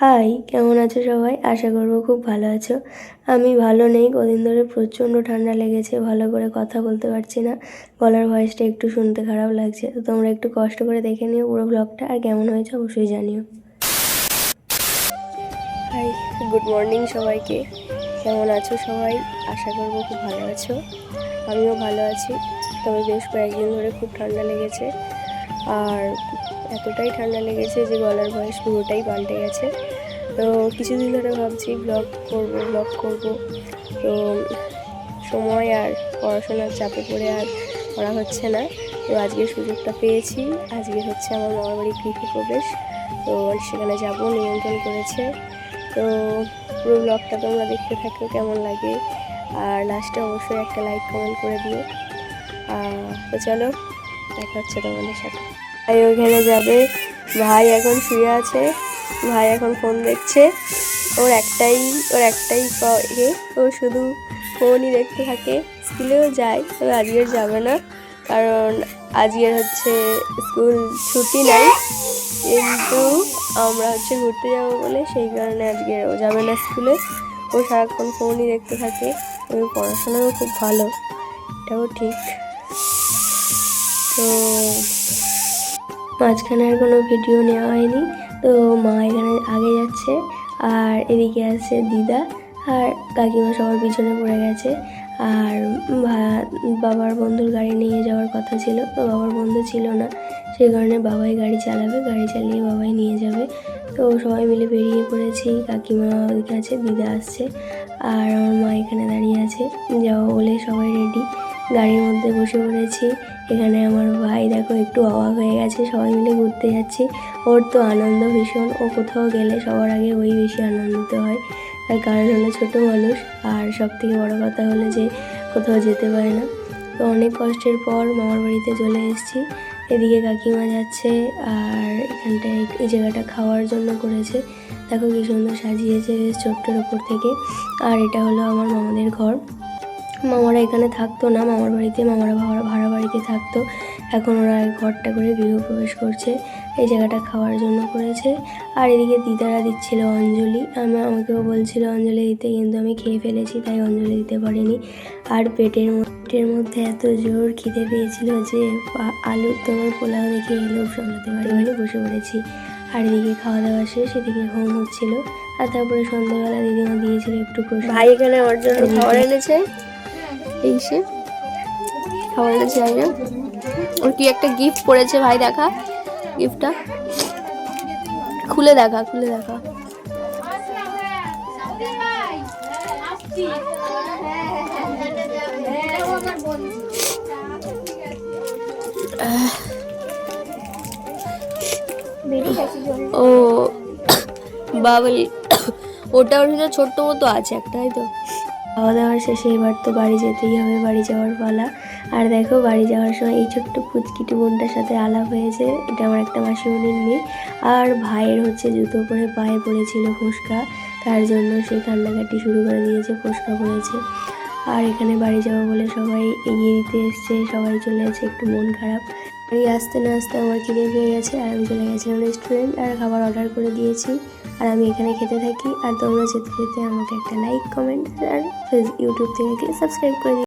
High, কেমন আছো সবাই? আশা করবো খুব ভালো আছো। আমি ভালো নেই, কদিন ধরে প্রচণ্ড ঠান্ডা লেগেছে, ভালো করে কথা বলতে পারছি না, গলার ভয়েসটা একটু শুনতে খারাপ লাগছে। তো তোমরা একটু কষ্ট করে দেখে নিও পুরো ব্লগটা, আর কেমন হয়েছে অবশ্যই জানিও। হাই, গুড মর্নিং সবাইকে। কেমন আছো সবাই? আশা করবো খুব ভালো আছো। আমিও ভালো আছি, তবে বেশ কয়েকদিন ধরে খুব ঠান্ডা লেগেছে, আর এতটাই ঠান্ডা লেগেছে যে গলার ভয়েস পুরোটাই পাল্টে গেছে। তো কিছুদিন ধরে ভাবছি ব্লগ করব, তো সময় আর পড়াশোনার চাপে পড়ে আর করা হচ্ছে না। তো আজকে সুযোগটা পেয়েছি, আজকে হচ্ছে আমার মামাবাড়ির গৃহপ্রবেশ, তো সেখানে যাব, নিমন্ত্রণ করেছে। তো পুরো ব্লগটা তোমরা দেখতে থাকো, কেমন লাগে, আর লাস্টে অবশ্যই একটা লাইক কমেন্ট করে দিও। তো চলো, দেখা হচ্ছে তোমাদের সাথে। ভাই ওইখানে যাবে, ভাই এখন শুয়ে আছে, ভাই এখন ফোন দেখছে। ওর একটাই ও শুধু ফোনই দেখতে থাকে। স্কুলেও যায়, তবে আজকের যাবে না, কারণ আজকের হচ্ছে স্কুল ছুটি নাই, কিন্তু আমরা হচ্ছে ঘুরতে যাবো বলে সেই কারণে আজকে ও যাবে না স্কুলে। ও সারাক্ষণ ফোনই দেখতে থাকে। ওর পড়াশোনাও খুব ভালো, এটাও ঠিক। তো মাঝখানে আর কোনো ভিডিও নেওয়া হয়নি। তো মা এখানে আগে যাচ্ছে, আর এদিকে আছে দিদা আর কাকিমা সবার পিছনে পড়ে গেছে। আর বাবার বন্ধুর গাড়ি নিয়ে যাওয়ার কথা ছিল, তো বাবার বন্ধু ছিল না, সেই কারণে বাবাই গাড়ি চালাবে, গাড়ি চালিয়ে বাবাই নিয়ে যাবে। তো সবাই মিলে বেরিয়ে পড়েছি, কাকিমা ওদিকে আছে, দিদা আসছে, আর আমার মা এখানে দাঁড়িয়ে আছে। যাবো বলে সবাই রেডি, গাড়ির মধ্যে বসে পড়েছি। এখানে আমার ভাই দেখো একটু অবাক হয়ে গেছে, সবাই মিলে ঘুরতে যাচ্ছি। ওর তো আনন্দ ভীষণ, ও কোথাও গেলে সবার আগে ওই বেশি আনন্দিত হয়। তার কারণ হলো ছোটো মানুষ, আর সব থেকে বড়ো কথা হলো যে কোথাও যেতে পারে না। তো অনেক কষ্টের পর মামার বাড়িতে চলে এসেছি। এদিকে কাকিমা যাচ্ছে, আর এখানটায় এই জায়গাটা খাওয়ার জন্য করেছে। দেখো কি সুন্দর সাজিয়েছে বেশ ছোট্টর ওপর থেকে। আর এটা হলো আমার মামাদের ঘর। মামারা এখানে থাকতো না, মামার বাড়িতে, মামারা ভাড়া বাড়িতে থাকতো। এখন ওরা ঘরটা করে গৃহপ্রবেশ করছে, এই জায়গাটা খাওয়ার জন্য করেছে। আর এদিকে দিদারা দিচ্ছিল অঞ্জলি, আমাকেও বলছিল অঞ্জলি দিতে, কিন্তু আমি খেয়ে ফেলেছি, তাই অঞ্জলি দিতে পারিনি। আর পেটের মধ্যে এত জোর খিদে পেয়েছিল যে আলুর তোমার পোলাও দেখে লোভ সামলাতে পারিনি, বসে পড়েছি। আর এদিকে খাওয়া দাওয়া শেষ, এদিকে হোম হচ্ছিল। আর তারপরে সন্ধ্যাবেলা দিদিমা দিয়েছিল একটু প্রসাদ। ভাই এখানে ওর জন্য খাবার এনেছে, এই সে খাবার এনেছে। ওর কি একটা গিফট পড়েছে, ভাই দেখা গিফটটা, খুলে দেখা। ও বাবল, ওটা ওর ভিতরে ছোট্ট মতো আছে একটা, তাই তো। খাওয়া দাওয়ার শেষে এবার তো বাড়ি যেতেই হবে, বাড়ি যাওয়ার পালা। আর দেখো বাড়ি যাওয়ার সময় এই ছোট্ট পুচকিটি বোনটার সাথে আলাপ হয়েছে, এটা আমার একটা মাসিমণির মেয়ে। আর ভাইয়ের হচ্ছে জুতো পরে পায়ে পড়েছিল ফোসকা, তার জন্য সে কান্নাকাটি শুরু করে দিয়েছে, ফোসকা পড়েছে। আর এখানে বাড়ি যাবো বলে সবাই এগিয়ে দিতে এসছে, সবাই চলে এসেছে, একটু মন খারাপ। বাড়ি আসতে না আসতে আমার খিদে পেয়ে গেছে, আর আমি চলে গেছিলাম রেস্টুরেন্ট, আর খাবার অর্ডার করে দিয়েছি। আর আমি এখানে খেতে থাকি, আর তোমরা যেতে যেতে আমাকে একটা লাইক কমেন্ট আর ইউটিউব থেকে সাবস্ক্রাইব করে দিও।